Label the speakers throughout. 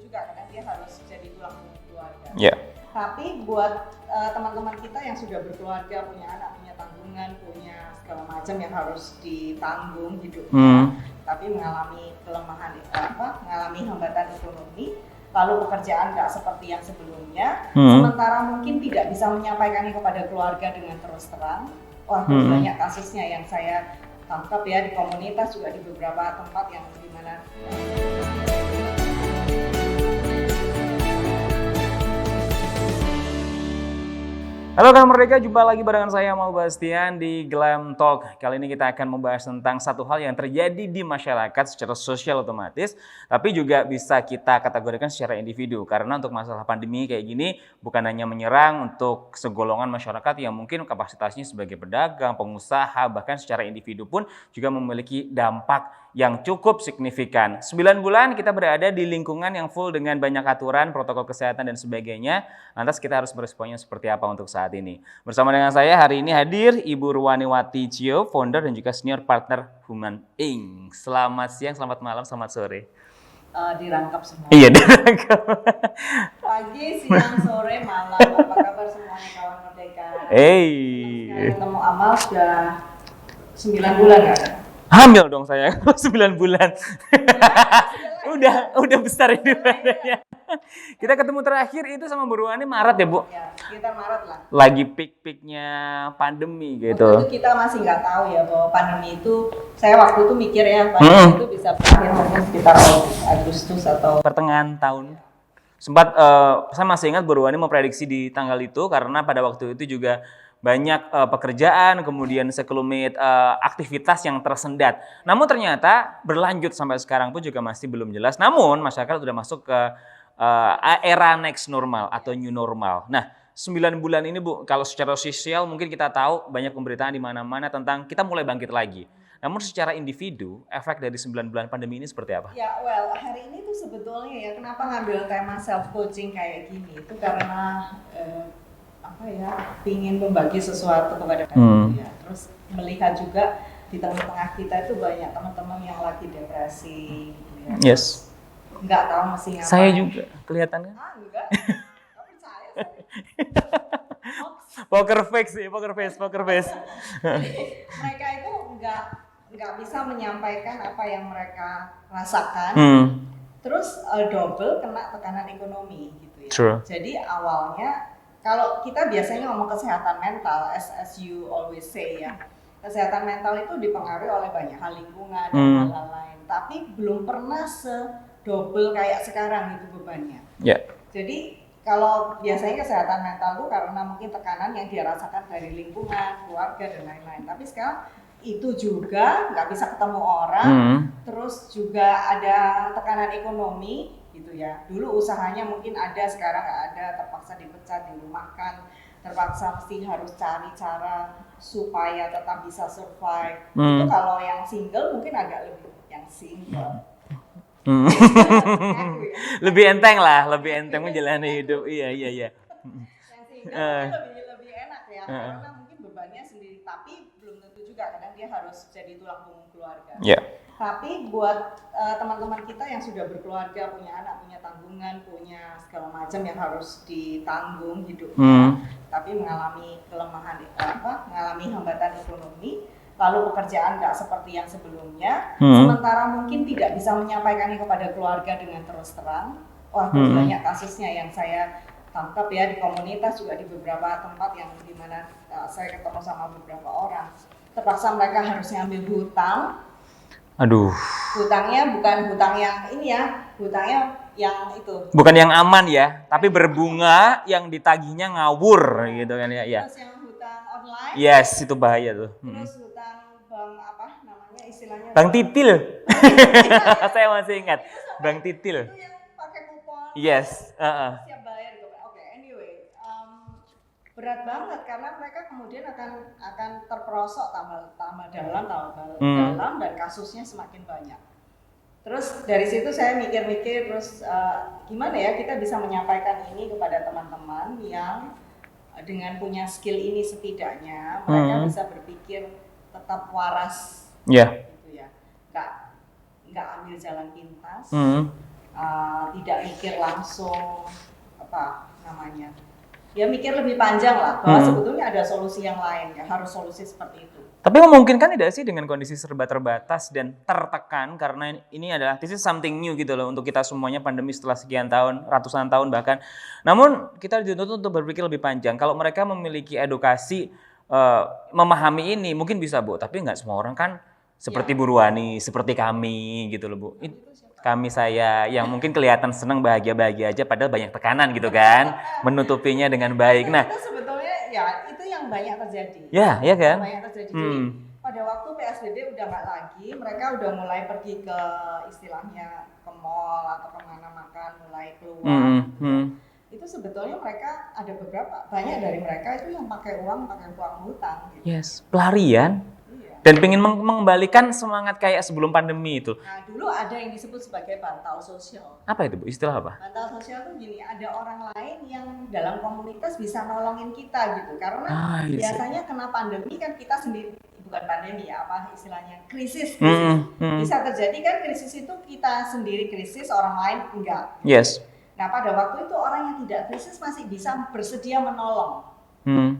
Speaker 1: juga kadang dia harus jadi tulang punggung keluarga.
Speaker 2: Ya.
Speaker 1: Tapi buat teman-teman kita yang sudah berkeluarga, punya anak, punya tanggungan, punya segala macam yang harus ditanggung hidupnya, tapi mengalami kelemahan mengalami hambatan ekonomi, lalu pekerjaan nggak seperti yang sebelumnya, sementara mungkin tidak bisa menyampaikannya kepada keluarga dengan terus terang. Wah, banyak kasusnya yang saya tangkap ya di komunitas, juga di beberapa tempat yang dimana.
Speaker 2: Halo kawan Merdeka, jumpa lagi barengan saya Mau Bastian di Glam Talk. Kali ini kita akan membahas tentang satu hal yang terjadi di masyarakat secara sosial otomatis, tapi juga bisa kita kategorikan secara individu. Karena untuk masalah pandemi kayak gini bukan hanya menyerang untuk segolongan masyarakat yang mungkin kapasitasnya sebagai pedagang, pengusaha, bahkan secara individu pun juga memiliki dampak yang cukup signifikan. 9 bulan kita berada di lingkungan yang full dengan banyak aturan, protokol kesehatan dan sebagainya. Lantas kita harus beresponnya seperti apa untuk saat ini. Bersama dengan saya hari ini hadir Ibu Ruwaniwati Cio, founder dan juga senior partner Human Inc. Selamat siang, selamat malam, selamat sore.
Speaker 1: Dirangkap semua.
Speaker 2: Iya, dirangkap.
Speaker 1: Pagi, siang, sore, malam. Apa kabar semuanya kawan Merdeka? Ketemu Amal sudah 9 bulan kan?
Speaker 2: Hamil dong saya 9 bulan. udah besar ini badannya. Kita ketemu terakhir itu sama Bu Ruwani Maret ya, Bu?
Speaker 1: Ya, sekitar Maret lah.
Speaker 2: Lagi peak-peaknya pandemi gitu.
Speaker 1: Waktu itu kita masih nggak tahu ya bahwa pandemi itu, saya waktu itu mikir ya pandemi itu bisa berakhir mungkin sekitar Agustus atau
Speaker 2: pertengahan tahun. Sempat saya masih ingat Bu Ruwani memprediksi di tanggal itu karena pada waktu itu juga banyak pekerjaan, kemudian sekelumit aktivitas yang tersendat. Namun ternyata berlanjut sampai sekarang pun juga masih belum jelas. Namun masyarakat sudah masuk ke era next normal atau new normal. Nah, 9 bulan ini Bu, kalau secara sosial mungkin kita tahu banyak pemberitaan di mana-mana tentang kita mulai bangkit lagi. Namun secara individu, efek dari 9 bulan pandemi ini seperti apa?
Speaker 1: Ya, hari ini tuh sebetulnya ya kenapa ngambil tema self coaching kayak gini itu karena ingin membagi sesuatu kepada kalian ya. Terus melihat juga di tengah-tengah kita itu banyak teman-teman yang lagi depresi gitu ya.
Speaker 2: Yes.
Speaker 1: Nggak tahu mesti ngapain.
Speaker 2: Saya juga kelihatan kan?
Speaker 1: Enggak percaya saya.
Speaker 2: Poker face sih, poker face.
Speaker 1: Mereka itu nggak bisa menyampaikan apa yang mereka rasakan. Terus double kena tekanan ekonomi gitu ya.
Speaker 2: True.
Speaker 1: Jadi awalnya kalau kita biasanya ngomong kesehatan mental, as you always say ya, kesehatan mental itu dipengaruhi oleh banyak hal, lingkungan dan hal-hal lain. Tapi belum pernah double kayak sekarang itu bebannya.
Speaker 2: Yeah.
Speaker 1: Jadi kalau biasanya kesehatan mental itu karena mungkin tekanan yang dia rasakan dari lingkungan, keluarga dan lain-lain. Tapi sekarang itu juga nggak bisa ketemu orang, terus juga ada tekanan ekonomi gitu ya. Dulu usahanya mungkin ada, sekarang nggak ada, terpaksa dipecat, dirumahkan, terpaksa mesti harus cari cara supaya tetap bisa survive. Itu kalau yang single mungkin agak lebih yang single.
Speaker 2: Lebih enteng menjalani hidup. Iya.
Speaker 1: Yang single lebih enak ya, karena mungkin bebannya sendiri, tapi belum tentu juga kadang dia harus jadi tulang punggung keluarga.
Speaker 2: Yeah.
Speaker 1: Tapi buat teman-teman kita yang sudah berkeluarga, punya anak, punya tanggungan, punya segala macam yang harus ditanggung hidupnya, tapi mengalami kelemahan mengalami hambatan ekonomi, lalu pekerjaan nggak seperti yang sebelumnya, sementara mungkin tidak bisa menyampaikannya kepada keluarga dengan terus terang. Wah, banyak kasusnya yang saya tangkap ya di komunitas, juga di beberapa tempat yang dimana saya ketemu sama beberapa orang. Terpaksa mereka harus ngambil hutang.
Speaker 2: Aduh.
Speaker 1: Hutangnya bukan hutang yang ini ya, hutangnya yang itu.
Speaker 2: Bukan yang aman ya, tapi berbunga yang ditagihnya ngawur gitu kan ya.
Speaker 1: Terus yang hutang online.
Speaker 2: Yes, itu bahaya tuh.
Speaker 1: Terus hutang bank istilahnya?
Speaker 2: Bang Titil. Saya masih ingat. Bang Titil.
Speaker 1: Itu yang pakai kupon.
Speaker 2: Yes.
Speaker 1: Siap bayar gitu. Oke, anyway, berat banget karena mereka kemudian akan terperosok tambah dalam dan kasusnya semakin banyak. Terus dari situ saya mikir-mikir terus gimana ya kita bisa menyampaikan ini kepada teman-teman yang dengan punya skill ini, setidaknya mereka bisa berpikir tetap waras. Gitu ya. Nggak ambil jalan pintas. tidak mikir langsung apa namanya, ya mikir lebih panjang lah bahwa sebetulnya ada solusi yang lain, ya harus solusi seperti itu.
Speaker 2: Tapi memungkinkan tidak sih dengan kondisi serba terbatas dan tertekan, karena ini adalah this is something new gitu loh untuk kita semuanya, pandemi setelah sekian tahun, ratusan tahun bahkan. Namun kita dituntut untuk berpikir lebih panjang. Kalau mereka memiliki edukasi memahami ini mungkin bisa Bu, tapi nggak semua orang kan seperti Bu Ruwani, seperti kami gitu loh Bu. Kami saya yang mungkin kelihatan senang bahagia-bahagia aja padahal banyak tekanan gitu kan, menutupinya dengan baik. Nah,
Speaker 1: itu sebetulnya ya itu yang banyak terjadi.
Speaker 2: Ya kan?
Speaker 1: Banyak terjadi. Jadi pada waktu PSBB udah nggak lagi, mereka udah mulai pergi ke istilahnya ke mall atau kemana makan, mulai keluar. Itu sebetulnya mereka ada beberapa, banyak dari mereka itu yang pakai uang hutang. Gitu.
Speaker 2: Yes, pelarian. Dan pengen mengembalikan semangat kayak sebelum pandemi itu.
Speaker 1: Nah, dulu ada yang disebut sebagai bantal sosial.
Speaker 2: Apa itu Bu? Istilah apa?
Speaker 1: Bantal sosial tuh gini, ada orang lain yang dalam komunitas bisa nolongin kita gitu. Karena biasanya kena pandemi kan kita sendiri, bukan pandemi ya, apa istilahnya, krisis. Bisa terjadi kan krisis itu kita sendiri krisis, orang lain enggak.
Speaker 2: Yes.
Speaker 1: Nah, pada waktu itu orang yang tidak krisis masih bisa bersedia menolong.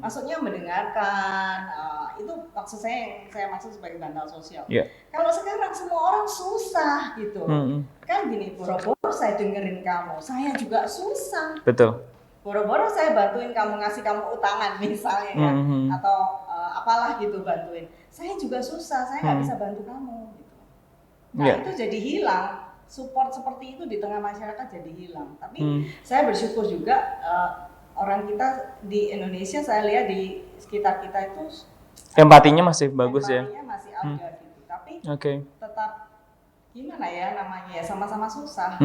Speaker 1: Maksudnya mendengarkan, itu maksud saya maksud sebagai bantal sosial. Kalau sekarang semua orang susah gitu, kan gini, boro-boro saya dengerin kamu, saya juga susah.
Speaker 2: Betul.
Speaker 1: Boro-boro saya bantuin kamu, ngasih kamu utangan misalnya ya, atau apalah gitu bantuin, saya juga susah, saya nggak bisa bantu kamu gitu. Nah itu jadi hilang, support seperti itu di tengah masyarakat jadi hilang. Tapi saya bersyukur juga. Orang kita di Indonesia saya lihat di sekitar kita itu
Speaker 2: empatinya masih bagus ya.
Speaker 1: Empatinya masih ada gitu. Tapi tetap gimana ya namanya ya, sama-sama susah.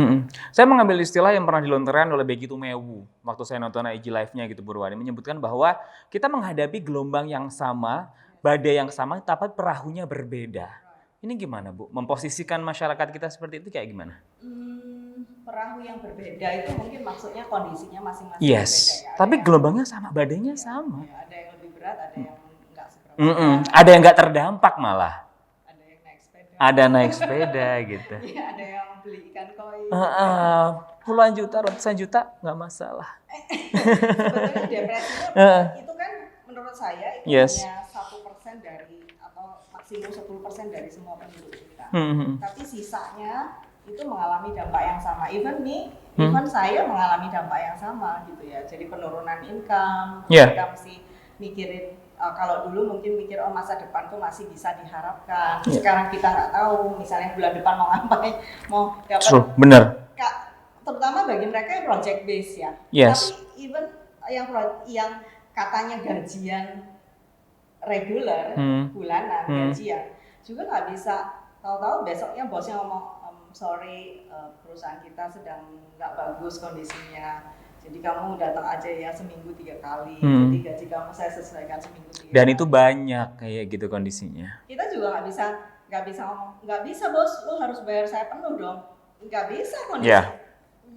Speaker 2: Saya mengambil istilah yang pernah dilontarkan oleh Becky Tumewu waktu saya nonton IG Live-nya gitu Bu Ruwani, menyebutkan bahwa kita menghadapi gelombang yang sama, badai yang sama, tapi perahunya berbeda. Ini gimana Bu? Memposisikan masyarakat kita seperti itu kayak gimana?
Speaker 1: Perahu yang berbeda itu mungkin maksudnya kondisinya masing-masing
Speaker 2: berbeda ya. Tapi gelombangnya sama, badainya sama.
Speaker 1: Ya, ada yang lebih berat, ada yang enggak seberapa.
Speaker 2: Ada yang enggak terdampak malah.
Speaker 1: Ada yang naik sepeda.
Speaker 2: Ada naik sepeda gitu.
Speaker 1: Iya, ada yang beli ikan koi.
Speaker 2: Puluhan juta, ratusan juta nggak masalah.
Speaker 1: Sebetulnya depresinya itu kan menurut saya itu hanya 1% dari atau maksimum 10% dari semua penduduk kita. Tapi sisanya itu mengalami dampak yang sama. Even saya mengalami dampak yang sama gitu ya. Jadi penurunan income, kita mesti mikirin kalau dulu mungkin mikir masa depan tuh masih bisa diharapkan. Sekarang kita nggak tahu, misalnya bulan depan mau ngapain, mau dapat.
Speaker 2: Bener.
Speaker 1: Terutama bagi mereka yang project base ya.
Speaker 2: Yes.
Speaker 1: Tapi even yang katanya gajian reguler, bulanan gajian, juga nggak bisa tahu-tahu besoknya bosnya ngomong, sorry, perusahaan kita sedang nggak bagus kondisinya, jadi kamu datang aja ya seminggu 3 kali, jadi gaji kamu saya sesuaikan seminggu 3 kali. Dan
Speaker 2: itu banyak kayak gitu kondisinya.
Speaker 1: Kita juga nggak bisa ngomong, nggak bisa bos, lu harus bayar saya penuh dong, nggak bisa kondisi.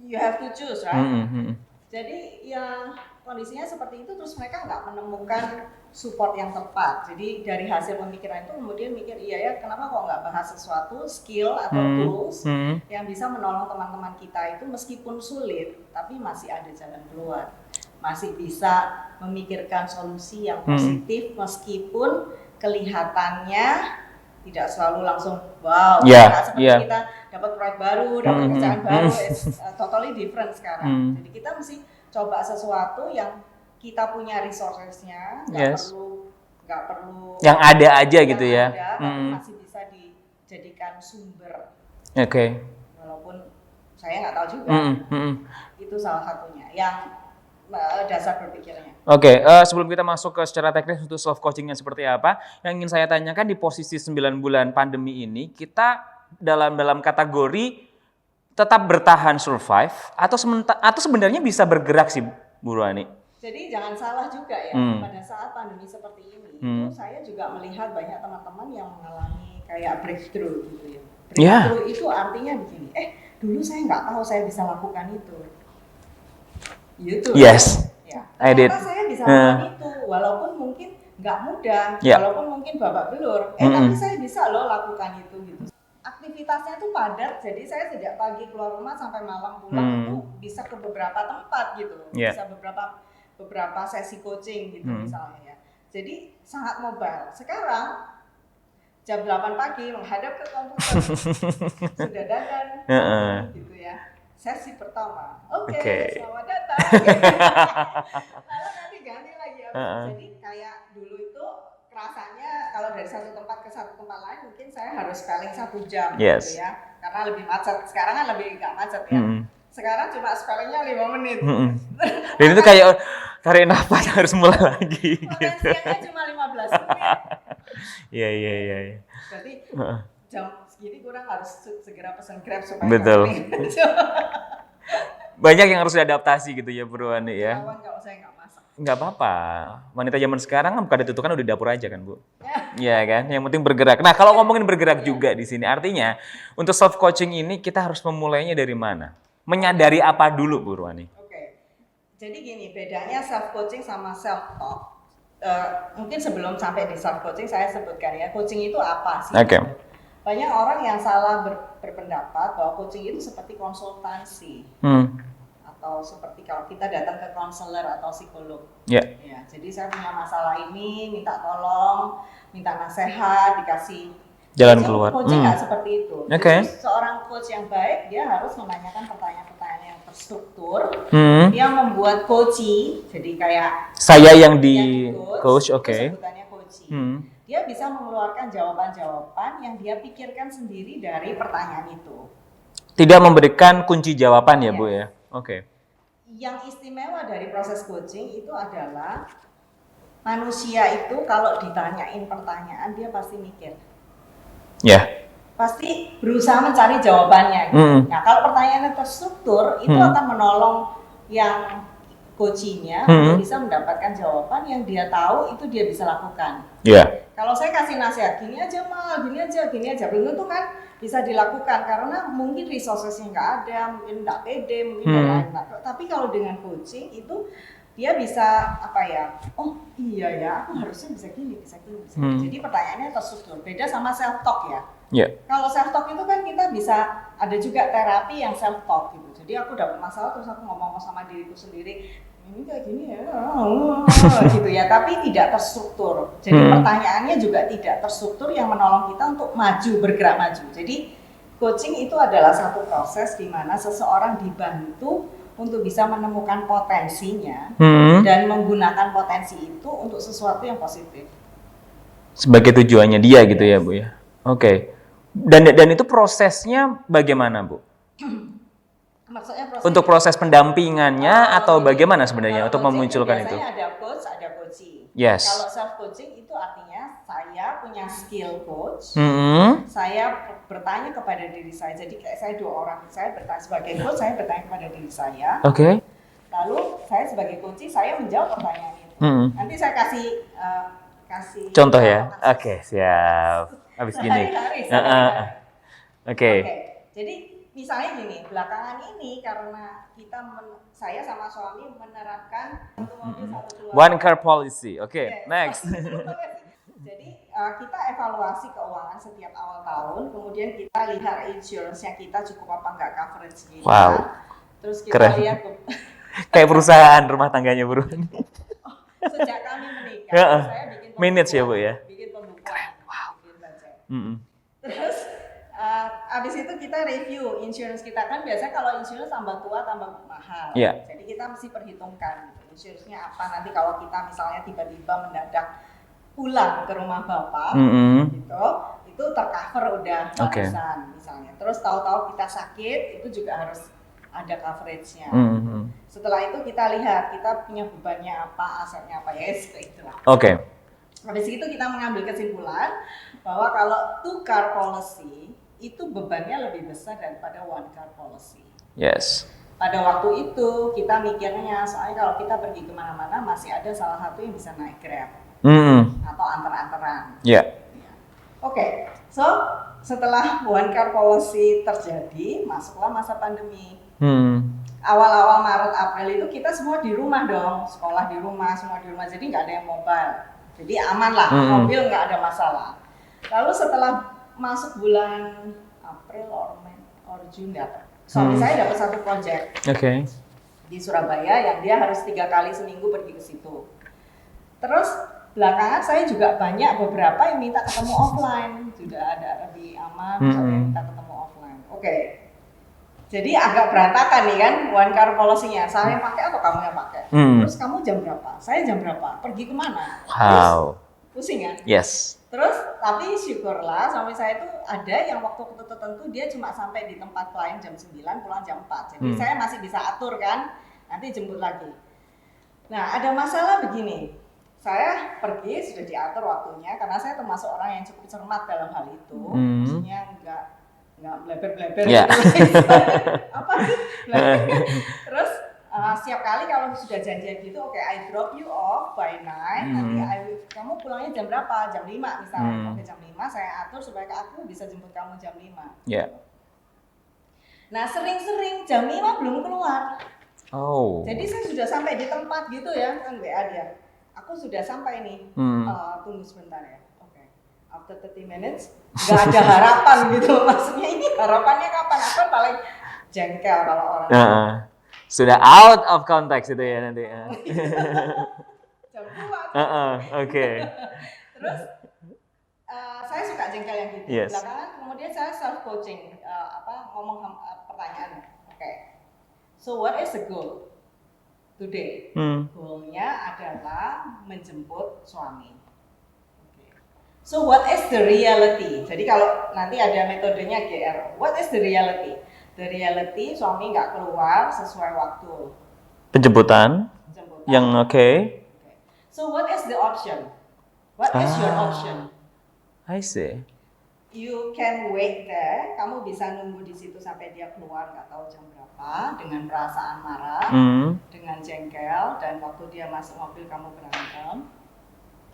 Speaker 1: You have to choose, right? Jadi ya kondisinya seperti itu, terus mereka nggak menemukan support yang tepat. Jadi dari hasil pemikiran itu kemudian mikir, iya ya kenapa kok nggak bahas sesuatu skill atau tools yang bisa menolong teman-teman kita itu meskipun sulit, tapi masih ada jalan keluar. Masih bisa memikirkan solusi yang positif meskipun kelihatannya tidak selalu langsung wow, seperti kita dapat proyek baru, dapat kerjaan baru, totally different sekarang. Jadi kita mesti coba sesuatu yang kita punya resources-nya, nggak perlu
Speaker 2: yang ada aja gitu ya.
Speaker 1: Tapi masih bisa dijadikan sumber. Walaupun saya nggak tahu juga. Itu salah satunya yang dasar berpikirnya.
Speaker 2: Sebelum kita masuk ke secara teknis untuk self coachingnya seperti apa, yang ingin saya tanyakan di posisi 9 bulan pandemi ini, kita dalam kategori tetap bertahan survive atau sebenarnya bisa bergerak sih Bu Ruwani?
Speaker 1: Jadi jangan salah juga ya, pada saat pandemi seperti ini, itu saya juga melihat banyak teman-teman yang mengalami kayak breakthrough gitu ya. Breakthrough itu artinya begini, dulu saya nggak tahu saya bisa lakukan itu.
Speaker 2: Yes,
Speaker 1: ya.
Speaker 2: I did.
Speaker 1: Ternyata saya bisa lakukan itu, walaupun mungkin nggak mudah, walaupun mungkin babak belur, tapi saya bisa loh lakukan itu gitu. aktivitasnya tuh padat, jadi saya sejak pagi keluar rumah sampai malam pulang itu bisa ke beberapa tempat gitu, bisa beberapa sesi coaching gitu misalnya ya. Jadi sangat mobile. Sekarang jam 8 pagi menghadap ke komputer, sudah dandan gitu ya. Sesi pertama, oke, selamat datang. Lalu nanti ganti lagi. Jadi kayak dulu itu rasanya kalau dari satu tempat ke satu tempat lain mungkin saya harus spelling 1 jam gitu ya, karena lebih macet. Sekarang kan lebih nggak macet ya. Sekarang cuma spellingnya 5 menit.
Speaker 2: Dan itu kayak tarik nafas harus mulai lagi.
Speaker 1: Potensinya cuma 15 menit.
Speaker 2: Iya.
Speaker 1: Berarti jam segini kurang harus segera pesan Grab supaya
Speaker 2: betul. Banyak yang harus diadaptasi gitu ya Bu Ruwani ya.
Speaker 1: Kalau saya nggak masak.
Speaker 2: Nggak apa-apa. Wanita zaman sekarang kan buka ditutukan udah di dapur aja kan Bu. Iya kan. Yang penting bergerak. Nah kalau ngomongin bergerak juga di sini, artinya untuk self coaching ini kita harus memulainya dari mana? Menyadari apa dulu Bu Ruwani?
Speaker 1: Oke. Jadi gini, bedanya self coaching sama self talk. Mungkin sebelum sampai di self coaching saya sebutkan ya, coaching itu apa sih?
Speaker 2: Oke.
Speaker 1: Banyak orang yang salah berpendapat bahwa coaching itu seperti konsultansi. Atau seperti kalau kita datang ke konselor atau psikolog. Ya, jadi saya punya masalah ini, minta tolong, minta nasihat, dikasih
Speaker 2: jalan keluar.
Speaker 1: Coaching nggak seperti itu. Jadi seorang coach yang baik, dia harus menanyakan pertanyaan-pertanyaan yang terstruktur, yang membuat coachee, jadi kayak
Speaker 2: saya yang di coach,
Speaker 1: sebutannya coachee. Dia bisa mengeluarkan jawaban-jawaban yang dia pikirkan sendiri dari pertanyaan itu.
Speaker 2: Tidak memberikan kunci jawaban ya Bu ya? Yang
Speaker 1: istimewa dari proses coaching itu adalah manusia itu kalau ditanyain pertanyaan dia pasti mikir. Pasti berusaha mencari jawabannya. Nah, kalau pertanyaannya terstruktur, itu akan menolong yang coaching-nya untuk bisa mendapatkan jawaban yang dia tahu itu dia bisa lakukan. Kalau saya kasih nasihat, gini aja mal, gini aja, belum tentu kan bisa dilakukan karena mungkin resources-nya nggak ada, mungkin nggak pede, mungkin lain. Tapi kalau dengan coaching itu dia bisa apa ya? Oh iya ya, aku harusnya bisa gini. Jadi pertanyaannya terstruktur. Beda sama self talk ya. Kalau self talk itu kan kita bisa ada juga terapi yang self talk gitu. Jadi aku dapat masalah terus aku ngomong sama diriku sendiri, ini kayak gini ya, gitu ya. Tapi tidak terstruktur. Jadi pertanyaannya juga tidak terstruktur yang menolong kita untuk bergerak maju. Jadi coaching itu adalah satu proses di mana seseorang dibantu untuk bisa menemukan potensinya dan menggunakan potensi itu untuk sesuatu yang positif.
Speaker 2: Sebagai tujuannya dia gitu ya Bu ya. Dan itu prosesnya bagaimana Bu?
Speaker 1: Maksudnya
Speaker 2: untuk proses pendampingannya atau bagaimana sebenarnya untuk memunculkan itu?
Speaker 1: Biasanya ada coach, ada coachee. Kalau self coaching itu artinya saya punya skill coach, saya bertanya kepada diri saya. Jadi kayak saya 2 orang, saya bertanya sebagai coach, saya bertanya kepada diri saya. Lalu saya sebagai coachee, saya menjawab pertanyaan itu. Nanti saya kasih
Speaker 2: contoh ya. Siap. Habis gini.
Speaker 1: Jadi misalnya gini, belakangan ini karena saya sama suami menerapkan satu mobil satu keluarga.
Speaker 2: One car policy. Next.
Speaker 1: Jadi kita evaluasi keuangan setiap awal tahun, kemudian kita lihat insurance-nya kita cukup apa enggak, coverage kita. Terus kita lihat
Speaker 2: kayak perusahaan rumah tangganya Bu.
Speaker 1: Sejak kami menikah, saya bikin
Speaker 2: manage ya Bu ya.
Speaker 1: Bikin pembukuan, bikin budget. Terus abis itu kita review insurance kita, kan biasanya kalau insurance tambah tua tambah mahal. Jadi kita mesti perhitungkan insurance-nya apa, nanti kalau kita misalnya tiba-tiba mendadak pulang ke rumah bapak gitu, itu tercover udah ratusan misalnya. Terus tahu-tahu kita sakit, itu juga harus ada coverage-nya. Setelah itu kita lihat kita punya bebannya apa, asetnya apa, ya seperti itulah. Habis itu kita mengambil kesimpulan bahwa kalau 2 car policy itu bebannya lebih besar daripada 1 car policy. Pada waktu itu kita mikirnya, soalnya kalau kita pergi kemana-mana masih ada salah satu yang bisa naik Grab atau antar-antaran. So setelah 1 car policy terjadi, masuklah masa pandemi. Awal-awal Maret April itu kita semua di rumah dong, sekolah di rumah, semua di rumah, jadi nggak ada yang mobile. Jadi aman lah, mobil nggak ada masalah. Lalu setelah masuk bulan April or June dapat. Suami saya dapat satu project di Surabaya yang dia harus 3 kali seminggu pergi ke situ. Terus belakangan saya juga banyak beberapa yang minta ketemu offline. Sudah ada Rabi Aman yang minta ketemu offline. Oke. Jadi agak berantakan nih kan one car policy-nya. Saya yang pakai atau kamu yang pakai? Terus kamu jam berapa? Saya jam berapa? Pergi kemana?
Speaker 2: Wow.
Speaker 1: Pusing kan?
Speaker 2: Yes.
Speaker 1: Terus tapi syukurlah suami saya itu ada yang waktu tertentu dia cuma sampai di tempat klien jam 9 pulang jam 4. Jadi saya masih bisa atur kan, nanti jemput lagi. Nah ada masalah begini, saya pergi sudah diatur waktunya karena saya termasuk orang yang cukup cermat dalam hal itu. Maksudnya nggak bleber-bleber gitu. Apa sih? Terus setiap kali kalau sudah janjian gitu, oke, I drop you off by 9, nanti kamu pulangnya jam berapa? Jam 5 misalnya. Oke, jam 5 saya atur supaya aku bisa jemput kamu jam 5. Nah, sering-sering jam 5 belum keluar. Jadi saya sudah sampai di tempat gitu ya, kan WA dia. Aku sudah sampai nih, tunggu sebentar ya. Oke, after 30 minutes, nggak ada harapan gitu. Maksudnya ini harapannya kapan? Aku paling jengkel kalau orang.
Speaker 2: Sudah out of context itu ya nanti.
Speaker 1: Jam 2.
Speaker 2: Oke.
Speaker 1: Terus saya suka jengkel yang gitu.
Speaker 2: Yes.
Speaker 1: Belakangan kemudian saya self coaching, ngomong pertanyaan. Oke. So what is the goal today? Goalnya adalah menjemput suami. Okay. So what is the reality? Jadi kalau nanti ada metodenya GR. What is the reality? The reality suami nggak keluar sesuai waktu
Speaker 2: penjemputan. Yang okay.
Speaker 1: So what is the option? What is your option?
Speaker 2: I see.
Speaker 1: You can wait there. Kamu bisa nunggu di situ sampai dia keluar nggak tahu jam berapa dengan perasaan marah, dengan jengkel, dan waktu dia masuk mobil kamu berantem.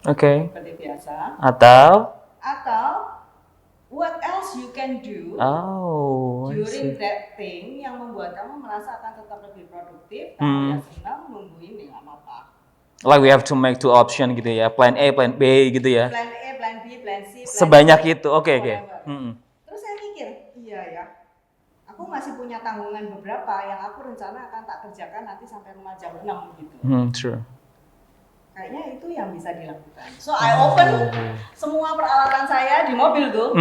Speaker 2: Oke.
Speaker 1: Seperti biasa.
Speaker 2: Atau
Speaker 1: what else you can do during that thing yang membuat kamu merasa akan tetap lebih produktif, kamu ya senang nungguin dengan apa?
Speaker 2: Like we have to make 2 option gitu ya, plan A, plan B gitu ya.
Speaker 1: Plan A, plan B, plan C. Plan
Speaker 2: sebanyak
Speaker 1: C,
Speaker 2: itu, oke.
Speaker 1: Terus saya mikir, iya ya, aku masih punya tanggungan beberapa yang aku rencana akan tak kerjakan nanti sampai rumah jam 6 gitu.
Speaker 2: True.
Speaker 1: Kayaknya itu yang bisa dilakukan. So I open semua peralatan saya di mobil tuh.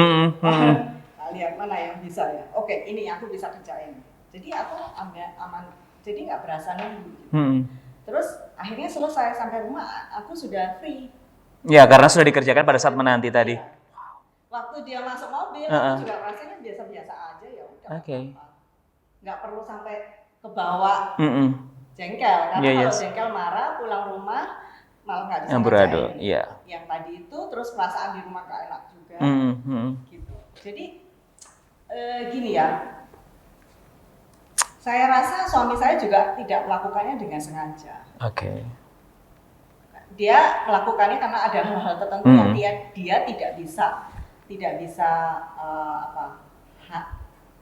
Speaker 1: Lihat mana yang bisa ya. Oke, ini aku bisa kerjain. Jadi aku aman. Jadi nggak berasa nunggu. Terus akhirnya selesai sampai rumah, aku sudah free.
Speaker 2: Ya, karena sudah dikerjakan pada saat menanti tadi.
Speaker 1: Waktu dia masuk mobil, aku juga rasanya biasa-biasa aja ya udah.
Speaker 2: Oke.
Speaker 1: Nggak perlu sampai ke bawah jengkel. Karena kalau jengkel marah, pulang rumah malah nggak bisa
Speaker 2: amburadul,
Speaker 1: yang tadi itu, terus perasaan di rumah nggak enak juga, gitu. Jadi gini ya, saya rasa suami saya juga tidak melakukannya dengan sengaja.
Speaker 2: Oke.
Speaker 1: Dia melakukannya karena ada hal-hal tertentu yang dia tidak bisa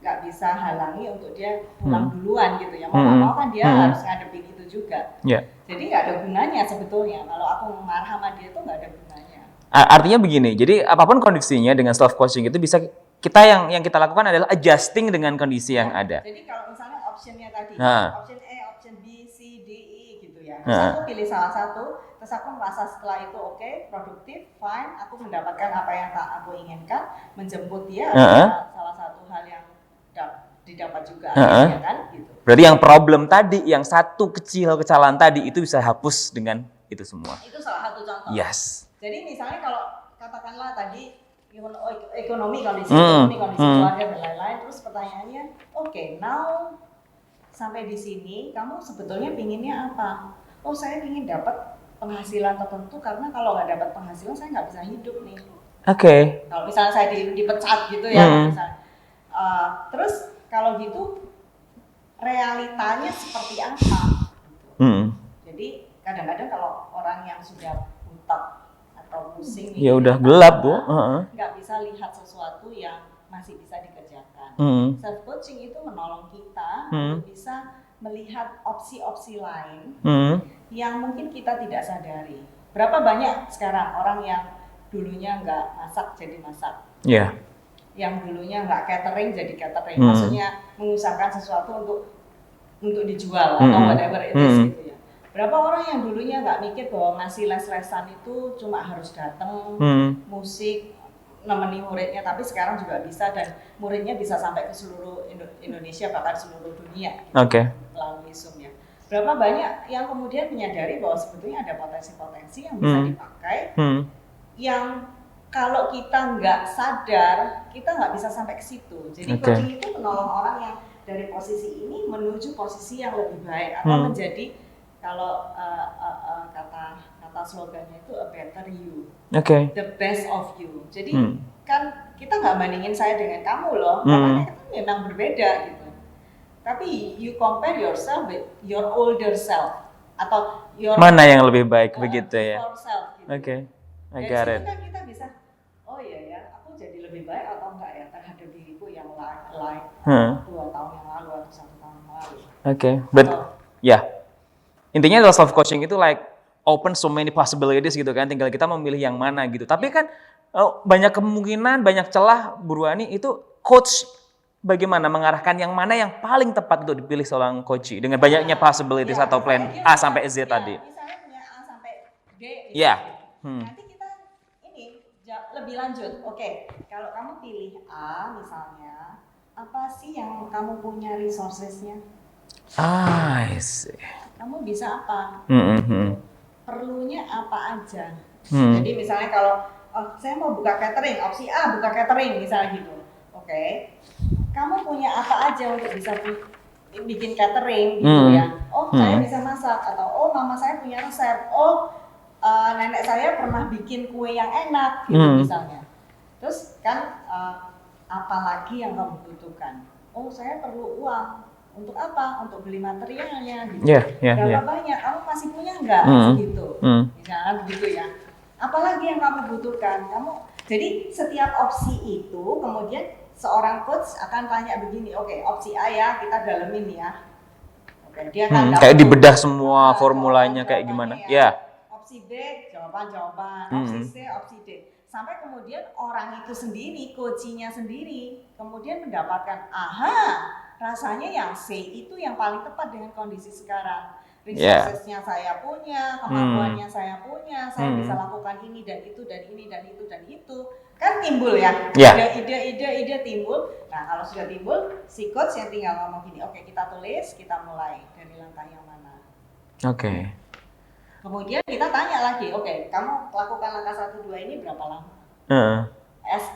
Speaker 1: nggak bisa halangi untuk dia pulang duluan gitu ya. Mau nggak mau kan dia harus ngadepin itu juga. Jadi nggak ada gunanya sebetulnya. Kalau aku marah sama dia itu nggak ada gunanya.
Speaker 2: Artinya begini, jadi apapun kondisinya dengan self coaching itu bisa kita yang kita lakukan adalah adjusting dengan kondisi yang ada.
Speaker 1: Jadi kalau misalnya optionnya tadi, option A, option B, C, D, E gitu ya. Terus aku pilih salah satu, terus aku merasa setelah itu oke, produktif, fine, aku mendapatkan apa yang aku inginkan, menjemput dia adalah salah satu hal yang didapat juga, ya kan? Gitu.
Speaker 2: Berarti yang problem tadi, yang satu kesalahan tadi itu bisa hapus dengan itu semua.
Speaker 1: Itu salah satu contoh.
Speaker 2: Yes.
Speaker 1: Jadi misalnya kalau katakanlah tadi ekonomi kondisi keluarga dan lain-lain, terus pertanyaannya, oke, now sampai di sini kamu sebetulnya pinginnya apa? Oh, saya ingin dapat penghasilan tertentu karena kalau nggak dapat penghasilan saya nggak bisa hidup nih.
Speaker 2: Oke.
Speaker 1: Kalau misalnya saya dipecat gitu ya, misalnya. Terus kalau gitu realitanya seperti apa? Jadi kadang-kadang kalau orang yang sudah buta atau pusing
Speaker 2: ya udah gelap Bu,
Speaker 1: nggak bisa lihat sesuatu yang masih bisa dikerjakan. Self coaching itu menolong kita untuk bisa melihat opsi-opsi lain yang mungkin kita tidak sadari. Berapa banyak sekarang orang yang dulunya nggak masak jadi masak? yang dulunya nggak catering jadi catering,
Speaker 2: Hmm.
Speaker 1: maksudnya mengusahakan sesuatu untuk dijual atau whatever it is gitu ya. Berapa orang yang dulunya nggak mikir bahwa ngasih les-lesan itu cuma harus datang musik nemeni muridnya, tapi sekarang juga bisa dan muridnya bisa sampai ke seluruh Indonesia bahkan seluruh dunia gitu, melalui Zoom ya. Berapa banyak yang kemudian menyadari bahwa sebetulnya ada potensi-potensi yang bisa dipakai yang kalau kita nggak sadar, kita nggak bisa sampai ke situ. Jadi coaching itu menolong orang yang dari posisi ini menuju posisi yang lebih baik atau menjadi kalau kata slogannya itu a better you, the best of you. Jadi kan kita nggak bandingin saya dengan kamu loh, karena kita memang berbeda gitu. Tapi you compare yourself with your older self atau your
Speaker 2: mana yang lebih baik begitu ya?
Speaker 1: Self, gitu.
Speaker 2: I got it.
Speaker 1: Kan kita bisa, oh iya ya, aku jadi lebih baik atau enggak ya terhadap diriku yang like 2 tahun yang lalu atau 1 tahun yang lalu.
Speaker 2: But intinya adalah self coaching itu like open so many possibilities gitu kan, tinggal kita memilih yang mana gitu. Tapi kan banyak kemungkinan, banyak celah, Bu Ruhani, itu coach bagaimana mengarahkan yang mana yang paling tepat untuk dipilih seorang coach dengan banyaknya possibilities atau plan A sampai Z tadi.
Speaker 1: Misalnya punya A sampai D. Nanti kita ini lebih lanjut. Oke, kalau kamu pilih A misalnya, apa sih yang kamu punya resources-nya?
Speaker 2: I see.
Speaker 1: Kamu bisa apa? Perlunya apa aja? Jadi misalnya kalau saya mau buka catering, opsi A buka catering misalnya gitu. Oke. Kamu punya apa aja untuk bisa bikin catering gitu ya? Oh, saya bisa masak, atau oh mama saya punya resep. Oh, nenek saya pernah bikin kue yang enak gitu misalnya. Terus kan apalagi yang kamu butuhkan? Oh, saya perlu uang. Untuk apa? Untuk beli materialnya gitu. Berapa banyak? Kamu masih punya nggak segitu? Misalnya begitu ya. Apalagi yang kamu butuhkan? Jadi setiap opsi itu kemudian seorang coach akan tanya begini, oke, opsi A ya kita dalemin ya. Oke, dia kan
Speaker 2: kayak dibedah semua formulanya kayak gimana?
Speaker 1: Opsi B jawaban-jawaban, opsi C, opsi D. Sampai kemudian orang itu sendiri, coachnya sendiri, kemudian mendapatkan, rasanya yang C itu yang paling tepat dengan kondisi sekarang. Resources-nya saya punya, kemampuannya saya punya, saya bisa lakukan ini dan itu dan ini dan itu dan itu. Kan timbul ya, ide timbul. Nah kalau sudah timbul, si coach yang tinggal ngomong gini, oke kita tulis, kita mulai dari langkah yang mana. Kemudian kita tanya lagi, oke kamu lakukan langkah 1, 2 ini berapa lama? As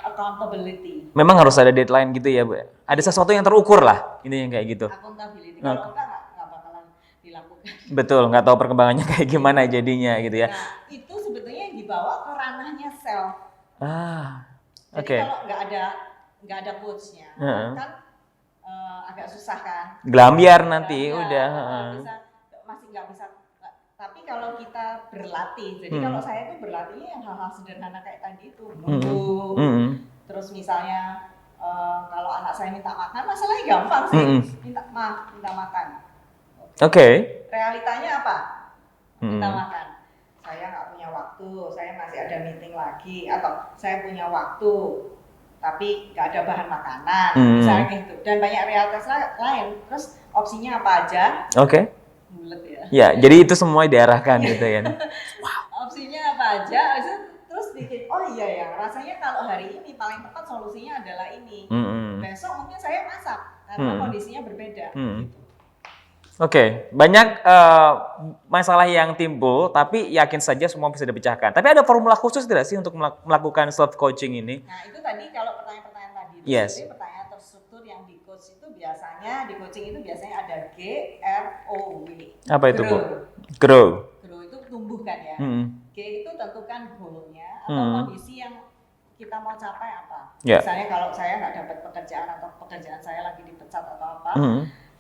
Speaker 1: accountability.
Speaker 2: Memang harus ada deadline gitu ya Bu? Ada sesuatu yang terukur lah, ini yang kayak gitu.
Speaker 1: Accountability, kalau enggak bakalan dilakukan.
Speaker 2: Betul, nggak tahu perkembangannya kayak gimana jadinya gitu ya.
Speaker 1: Nah itu sebetulnya yang dibawa ke ranahnya self. Jadi kalau nggak ada coachnya, kan agak susah kan.
Speaker 2: Gelambiar nanti udah.
Speaker 1: Masih nggak bisa. Tapi kalau kita berlatih, jadi kalau saya itu berlatihnya yang hal-hal sederhana kayak tadi itu, nunggu. Terus misalnya kalau anak saya minta makan, masalahnya gampang sih, minta makan. Realitanya apa? Minta makan. Saya nggak punya waktu, saya masih ada meeting lagi, atau saya punya waktu tapi nggak ada bahan makanan, misalnya gitu. Dan banyak realitas lain. Terus opsinya apa aja? Bulet ya.
Speaker 2: Ya, jadi itu semua diarahkan gitu ya.
Speaker 1: Opsinya apa aja? Terus bikin, oh iya ya, rasanya kalau hari ini paling tepat solusinya adalah ini. Besok mungkin saya masak karena kondisinya berbeda. Gitu.
Speaker 2: Banyak masalah yang timbul, tapi yakin saja semua bisa dipecahkan. Tapi ada formula khusus tidak sih untuk melakukan self coaching ini?
Speaker 1: Nah itu tadi kalau pertanyaan-pertanyaan tadi, jadi pertanyaan terstruktur yang di coach itu biasanya, di coaching itu biasanya ada GROW.
Speaker 2: Apa itu Bu? Grow.
Speaker 1: Grow itu tumbuh kan ya. G itu tentukan goalnya atau kondisi yang kita mau capai apa. Misalnya kalau saya nggak dapat pekerjaan atau pekerjaan saya lagi dipecat atau apa.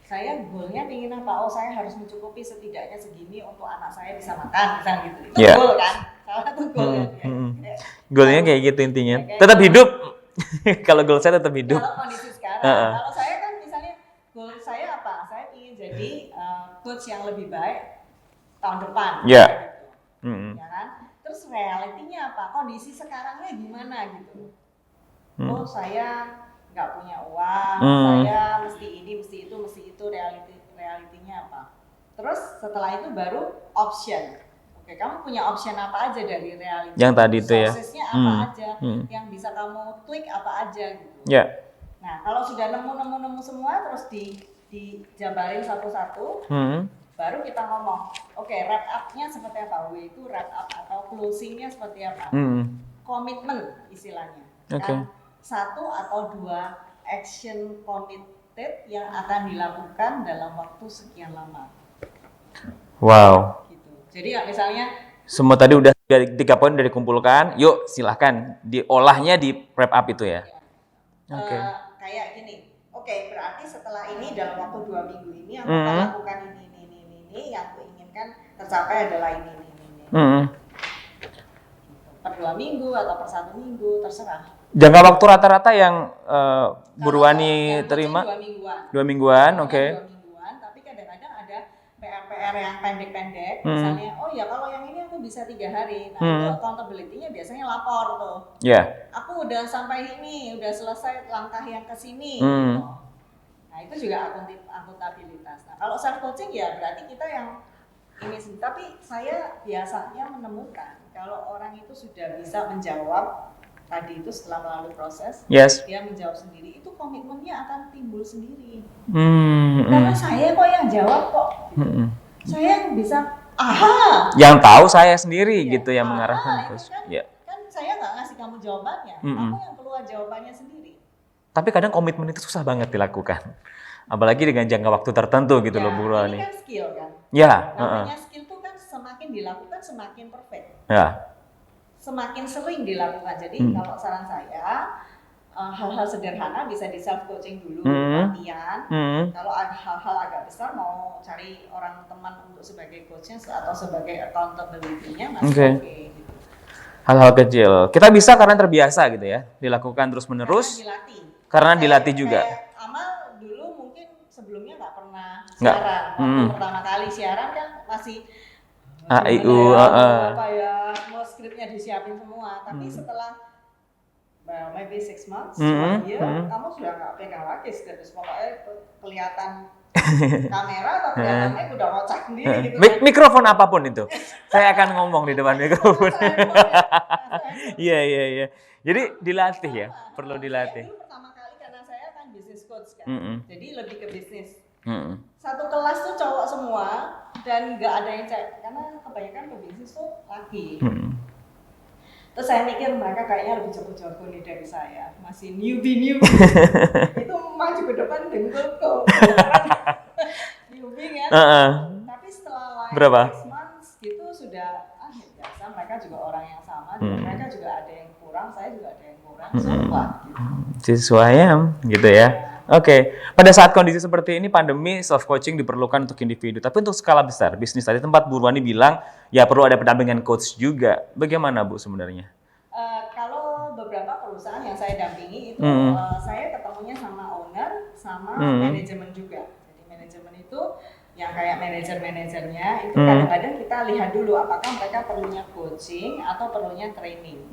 Speaker 1: Saya goalnya ingin apa? Oh saya harus mencukupi setidaknya segini untuk anak saya bisa makan, misalnya gitu. Itu goal kan? Salah satu goal kan?
Speaker 2: Goalnya kayak gitu intinya. Tetap hidup. Kalau goal saya tetap hidup.
Speaker 1: Kalau kondisi sekarang, kalau saya kan misalnya goal saya apa? Saya ingin jadi coach yang lebih baik tahun depan. Gitu. Ya kan? Terus realitinya apa? Kondisi sekarangnya gimana gitu? oh saya nggak punya uang, saya mesti ini, mesti itu, realitinya apa. Terus setelah itu baru option. Oke, kamu punya option apa aja dari reality?
Speaker 2: Yang tadi itu ya.
Speaker 1: Sourcesnya apa aja, yang bisa kamu tweak apa aja gitu.
Speaker 2: Ya.
Speaker 1: Nah, kalau sudah nemu semua, terus dijabarin satu-satu, baru kita ngomong, oke, wrap up-nya seperti apa? W itu wrap up atau closing-nya seperti apa? Komitmen istilahnya.
Speaker 2: Oke.
Speaker 1: Kan? 1 atau 2 action committed yang akan dilakukan dalam waktu sekian lama.
Speaker 2: Wow.
Speaker 1: Gitu. Jadi misalnya
Speaker 2: semua tadi udah 3 poin udah dikumpulkan, yuk silahkan diolahnya di wrap up itu ya.
Speaker 1: Oke. Kayak gini, oke, berarti setelah ini dalam waktu 2 minggu ini aku akan lakukan ini, yang aku inginkan tercapai adalah ini. Per 2 minggu atau per 1 minggu, terserah.
Speaker 2: Jangka waktu rata-rata yang Bu Ruwani terima? 2 mingguan, oke.
Speaker 1: 2 mingguan, tapi kadang-kadang ada PR-PR yang pendek-pendek, misalnya, oh ya kalau yang ini aku bisa 3 hari, nah itu accountability-nya biasanya lapor tuh.
Speaker 2: Yeah.
Speaker 1: Aku udah sampai ini, udah selesai langkah yang ke sini. Gitu. Nah itu juga akuntabilitas. Nah kalau self coaching ya berarti kita yang ini sendiri. Tapi saya biasanya menemukan kalau orang itu sudah bisa menjawab tadi itu setelah melalui proses, dia menjawab sendiri, itu komitmennya akan timbul sendiri. Karena saya kok yang jawab kok. Saya yang bisa,
Speaker 2: yang tahu saya sendiri gitu yang mengarahkan terus.
Speaker 1: Kan saya nggak ngasih kamu jawabannya, kamu yang keluar jawabannya sendiri.
Speaker 2: Tapi kadang komitmen itu susah banget dilakukan. Apalagi dengan jangka waktu tertentu gitu loh Bu Ruwani.
Speaker 1: Ini kan skill kan.
Speaker 2: Ya.
Speaker 1: Namanya skill itu kan semakin dilakukan semakin perfect.
Speaker 2: Ya.
Speaker 1: Semakin sering dilakukan. Jadi kalau saran saya hal-hal sederhana bisa di self coaching dulu, latihan. Kalau ada hal-hal agak besar mau cari orang teman untuk sebagai coachnya atau sebagai accountability-nya masih oke. Gitu.
Speaker 2: Hal-hal kecil. Kita bisa karena terbiasa gitu ya, dilakukan terus-menerus. Karena dilatih juga.
Speaker 1: Amal dulu mungkin sebelumnya nggak pernah siaran. Waktu pertama kali siaran kan masih
Speaker 2: AIU,
Speaker 1: apa ya, semua skripnya disiapin semua. Tapi setelah maybe 6 months, 1 year, kamu sudah nggak pegang lagi skrip. Pokoknya kelihatan kamera atau kelihatannya udah ngocak sendiri gitu.
Speaker 2: Mikrofon apapun itu, saya akan ngomong di depan mikrofon. Iya. Jadi dilatih ya, perlu dilatih.
Speaker 1: Dulu pertama kali karena saya kan business coach kan, jadi lebih ke bisnis. Satu kelas tuh cowok semua dan nggak ada yang cewek karena kebanyakan pebisnis tuh laki. Terus saya mikir mereka kayaknya lebih jago-jago nih dari saya, masih newbie. Itu maju ke depan dengkulku. Newbie kan. Tapi setelah
Speaker 2: berapa?
Speaker 1: 6 months gitu sudah biasa, mereka juga orang yang sama, mereka juga ada yang kurang, saya juga ada yang kurang, semua gitu.
Speaker 2: Sesuai gitu ya. Oke. Pada saat kondisi seperti ini pandemi, self coaching diperlukan untuk individu, tapi untuk skala besar bisnis tadi tempat Bu Ruwani bilang ya perlu ada pendampingan coach juga. Bagaimana Bu sebenarnya?
Speaker 1: Kalau beberapa perusahaan yang saya dampingi itu saya ketemunya sama owner sama manajemen juga. Jadi manajemen itu yang kayak manajernya itu kadang-kadang kita lihat dulu apakah mereka perlunya coaching atau perlunya training.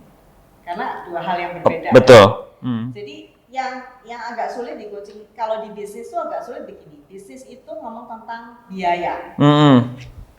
Speaker 1: Karena 2 hal yang berbeda.
Speaker 2: Betul.
Speaker 1: Jadi yang agak sulit di coaching, kalau di bisnis itu agak sulit begini. Bisnis itu ngomong tentang biaya.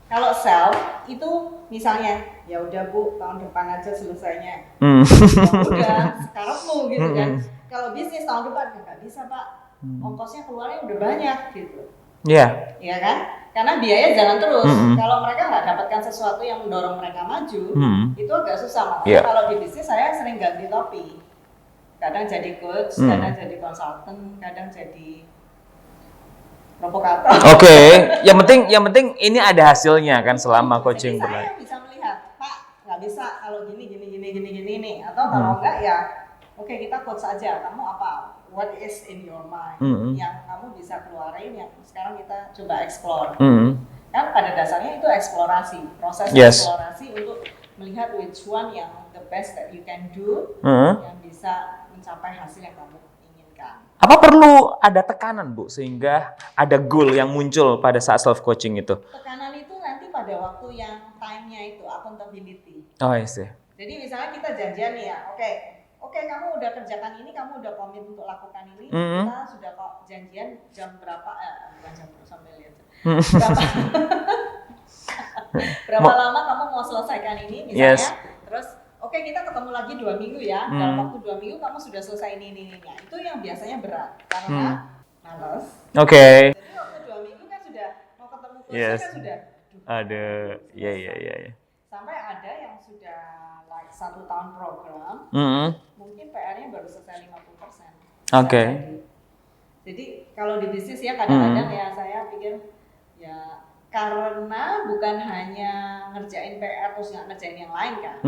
Speaker 1: Kalau self itu misalnya ya udah Bu, tahun depan aja selesainya. Udah sekarang lu gitu kan. Kalau bisnis tahun depan nggak bisa Pak, ongkosnya keluarnya udah banyak gitu. Iya. Iya kan? Karena biaya jalan terus. Kalau mereka nggak dapatkan sesuatu yang mendorong mereka maju, itu agak susah. Makanya kalau di bisnis saya sering ganti topi. Kadang jadi coach, kadang jadi konsultan, kadang jadi provokator. Oke.
Speaker 2: Yang penting ini ada hasilnya kan selama coaching
Speaker 1: berlangsung. Saya bisa melihat, Pak, nggak bisa kalau gini nih. Atau kalau enggak ya, oke, kita coach aja. Kamu apa? What is in your mind? Yang kamu bisa keluarin, yang sekarang kita coba explore. Kan pada dasarnya itu eksplorasi, proses eksplorasi untuk melihat which one yang the best that you can do, yang bisa mencapai hasil yang kamu inginkan.
Speaker 2: Apa perlu ada tekanan Bu sehingga ada goal yang muncul pada saat self coaching itu?
Speaker 1: Tekanan itu nanti pada waktu yang time-nya itu accountability.
Speaker 2: Oh iya sih.
Speaker 1: Jadi misalnya kita janjian nih ya, oke oke, kamu udah kerjakan ini, kamu udah komit untuk lakukan ini,
Speaker 2: Mm-hmm.
Speaker 1: kita sudah kok janjian jam berapa, bukan jam berapa sampai lihat,
Speaker 2: Mm-hmm.
Speaker 1: berapa lama kamu mau selesaikan ini, misalnya,
Speaker 2: Yes.
Speaker 1: terus oke kita ketemu lagi 2 minggu ya, dalam waktu 2 minggu kamu sudah selesai ini. Nah, itu yang biasanya berat, karena males.
Speaker 2: Oke.
Speaker 1: Jadi waktu 2 minggu kan sudah mau ketemu klien
Speaker 2: Yes.
Speaker 1: kan sudah,
Speaker 2: Ada, iya.
Speaker 1: sampai ada yang sudah like 1 tahun program,
Speaker 2: Mm-hmm.
Speaker 1: mungkin PR-nya baru selesai 50%.
Speaker 2: Oke.
Speaker 1: Jadi kalau di bisnis ya kadang-kadang ya saya pikir ya karena bukan hanya ngerjain PR terus nggak ngerjain yang lain kan.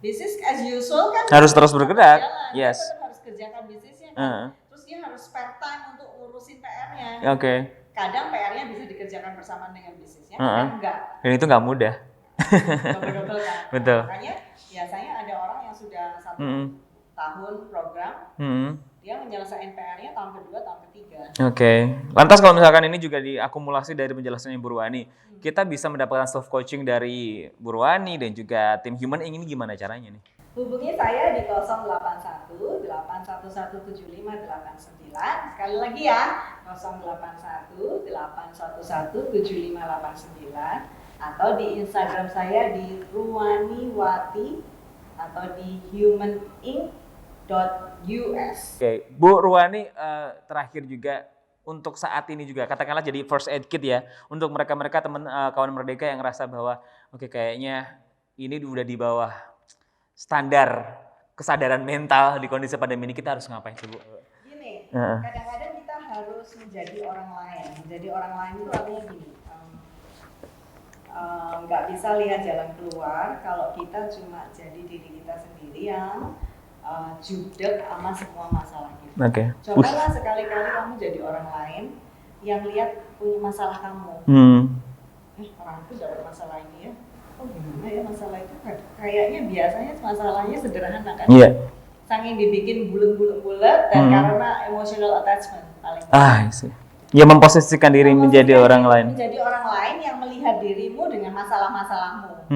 Speaker 1: Bisnis as usual kan
Speaker 2: Harus terus bergerak.
Speaker 1: jalan.
Speaker 2: Yes.
Speaker 1: Dia tetap harus kerjakan bisnisnya kan. Terus dia harus spare time untuk ngurusin PR-nya.
Speaker 2: Oke.
Speaker 1: Kadang PR-nya bisa dikerjakan bersama dengan bisnisnya, kadang enggak.
Speaker 2: Dan itu nggak mudah.
Speaker 1: Double-double kan.
Speaker 2: Betul.
Speaker 1: Makanya biasanya ada orang yang sudah 1 tahun program, dia menyelesaikan PR-nya tahun kedua, tahun ketiga.
Speaker 2: Oke. Lantas kalau misalkan ini juga diakumulasi dari penjelasannya Bu Ruwani, kita bisa mendapatkan self coaching dari Bu Ruwani dan juga tim Human Ink ini gimana caranya nih?
Speaker 1: Hubungi saya di 081 811 7589. Sekali lagi ya, 081 811 7589 atau di Instagram saya di Ruwaniwati atau di humanink.us.
Speaker 2: Oke, Bu Ruwani, terakhir juga untuk saat ini juga katakanlah jadi first aid kit ya untuk mereka-mereka teman kawan Merdeka yang ngerasa bahwa oke, kayaknya ini udah di bawah standar kesadaran mental di kondisi pandemi ini, kita harus ngapain sih Bu?
Speaker 1: Gini, kadang-kadang kita harus menjadi orang lain. Menjadi orang lain itu artinya gini, nggak bisa lihat jalan keluar kalau kita cuma jadi diri kita sendiri yang judek sama semua masalah kita.
Speaker 2: Oke.
Speaker 1: Cobalah sekali-kali kamu jadi orang lain yang lihat punya masalah kamu. Orang itu dapat masalah ini ya. Oh gimana ya masalah itu? Kayaknya biasanya masalahnya sederhana kan?
Speaker 2: Iya.
Speaker 1: Saking dibikin bulat-bulat dan karena emotional attachment paling.
Speaker 2: Sih. Ya memposisikan diri menjadi orang lain.
Speaker 1: Menjadi orang lain yang melihat dirimu dengan masalah-masalahmu.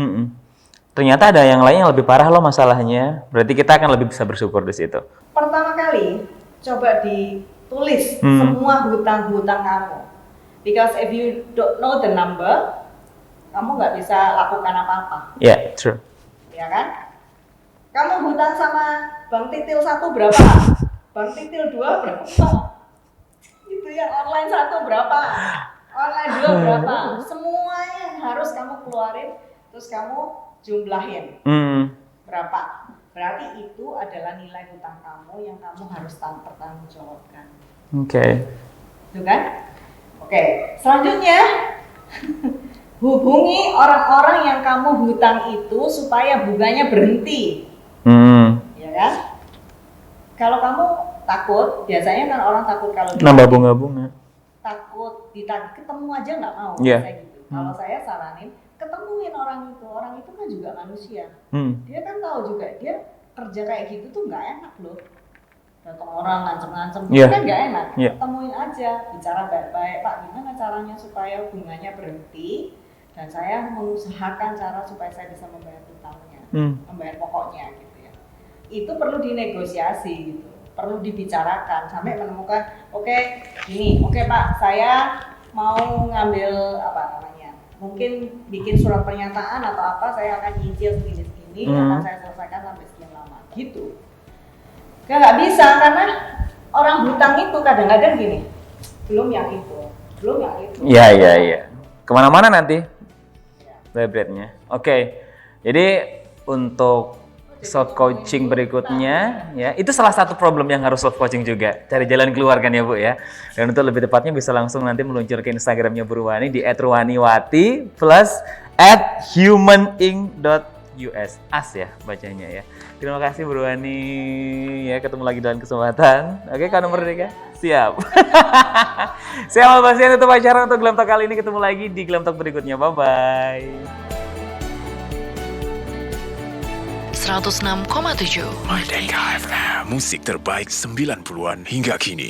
Speaker 2: Ternyata ada yang lain yang lebih parah loh masalahnya. Berarti kita akan lebih bisa bersyukur di situ.
Speaker 1: Pertama kali, coba ditulis semua hutang-hutang kamu. Because if you don't know the number, kamu nggak bisa lakukan apa-apa.
Speaker 2: Yeah, true.
Speaker 1: Ya kan? Kamu hutang sama Bang Titil 1 berapa? Bang Titil 2 berapa? Itu yang online 1 berapa? Online 2 berapa? Semuanya harus kamu keluarin, terus kamu jumlahin. Berapa? Berarti itu adalah nilai hutang kamu yang kamu harus pertanggungjawabkan.
Speaker 2: Oke.
Speaker 1: Itu kan? Oke, selanjutnya hubungi orang-orang yang kamu hutang itu supaya bunganya berhenti. Ya kan? Kalau kamu takut, biasanya kan orang takut kalau
Speaker 2: nambah bunga-bunga.
Speaker 1: Takut ditagih, ketemu aja nggak mau.
Speaker 2: Yeah.
Speaker 1: Kayak gitu. Kalau saya saranin, ketemuin orang itu kan juga manusia. Dia kan tahu juga, dia kerja kayak gitu tuh nggak enak loh. Datang orang ngancem-ngancem, kan nggak enak. Ketemuin aja, bicara baik-baik, Pak gimana caranya supaya bunganya berhenti, dan saya mengusahakan cara supaya saya bisa membayar hutangnya, membayar pokoknya gitu ya. Itu perlu dinegosiasi gitu, perlu dibicarakan sampai menemukan, oke, Pak, saya mau ngambil mungkin bikin surat pernyataan atau apa, saya akan nyicil segini, akan saya selesaikan sampai sekian lama, gitu. Nggak bisa, karena orang hutang itu kadang-kadang gini, belum yang itu.
Speaker 2: Iya. Kemana-mana nanti vibrate-nya. Oke, jadi untuk self coaching berikutnya ya, itu salah satu problem yang harus self coaching juga, cari jalan keluar kan ya Bu ya. Dan untuk lebih tepatnya bisa langsung nanti meluncur ke Instagramnya Bu Ruwani di @ruwaniwati plus @humanink.us, as ya bacanya ya. Terima kasih Bu Ruwani ya, ketemu lagi dalam kesempatan. Oke, kan nomor Merdeka? Siap. Saya mau bahasnya untuk acara untuk Glam Talk kali ini, ketemu lagi di Glam Talk berikutnya. Bye bye.
Speaker 3: 106,7
Speaker 4: Merdeka FM, musik terbaik 90-an hingga kini.